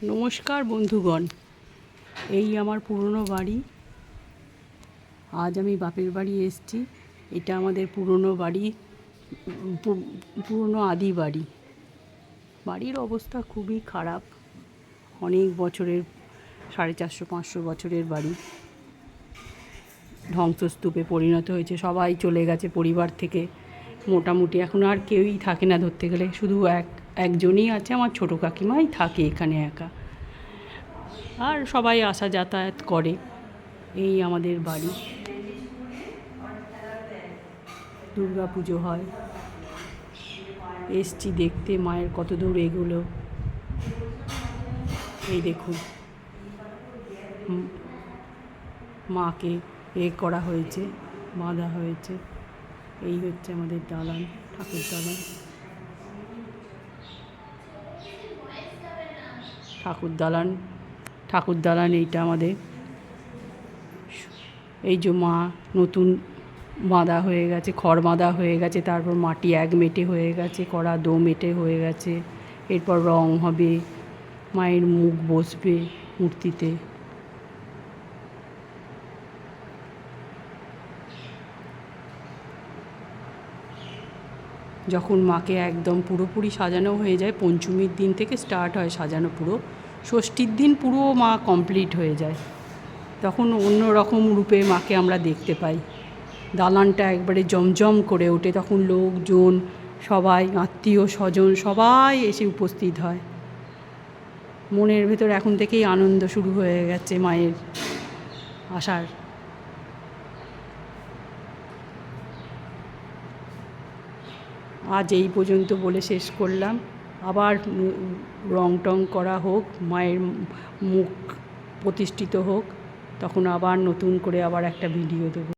নমস্কার বন্ধুগণ, এই আমার পুরনো বাড়ি। আজ আমি বাপের বাড়ি এসেছি। এটা আমাদের পুরনো বাড়ি, পুরনো আদি বাড়ি। বাড়ির অবস্থা খুবই খারাপ, অনেক বছরের, 450-500 বছরের বাড়ি ধ্বংসস্তূপে পরিণত হয়েছে। সবাই চলে গেছে পরিবার থেকে, মোটামুটি এখন আর কেউই থাকে না ধরতে গেলে। শুধু একজনই আছে, আমার ছোটো কাকিমাই থাকে এখানে একা, আর সবাই আসা যাতায়াত করে। এই আমাদের বাড়ি। দুর্গা পুজো হয়, এসছি দেখতে মায়ের কত দূর এগুলো। এই দেখুন, মাকে করা হয়েছে, বাঁধা হয়েছে। এই হচ্ছে আমাদের দালান, ঠাকুর দালান। ঠাকুর দালান এইটা আমাদের। এই যে মা নতুন বাঁধা হয়ে গেছে, খড় বাঁধা হয়ে গেছে, তারপর মাটি এক মেটে হয়ে গেছে, কড়া দো মেটে হয়ে গেছে। এরপর রং হবে, মায়ের মুখ বসবে মূর্তিতে। যখন মাকে একদম পুরোপুরি সাজানো হয়ে যায়, পঞ্চমীর দিন থেকে স্টার্ট হয় সাজানো, পুরো ষষ্ঠীর দিন পুরো মা কমপ্লিট হয়ে যায়, তখন অন্য রকম রূপে মাকে আমরা দেখতে পাই। দালানটা একবারে জমজম করে ওঠে, তখন লোকজন সবাই, আত্মীয় স্বজন সবাই এসে উপস্থিত হয়। মনের ভেতর এখন থেকেই আনন্দ শুরু হয়ে গেছে মায়ের আসার। আজ এই পর্যন্ত বলে শেষ করলাম। আবার রং টং করা হোক, মায়ের মুখ প্রতিষ্ঠিত হোক, তখন আবার নতুন করে আবার একটা ভিডিও দেবো।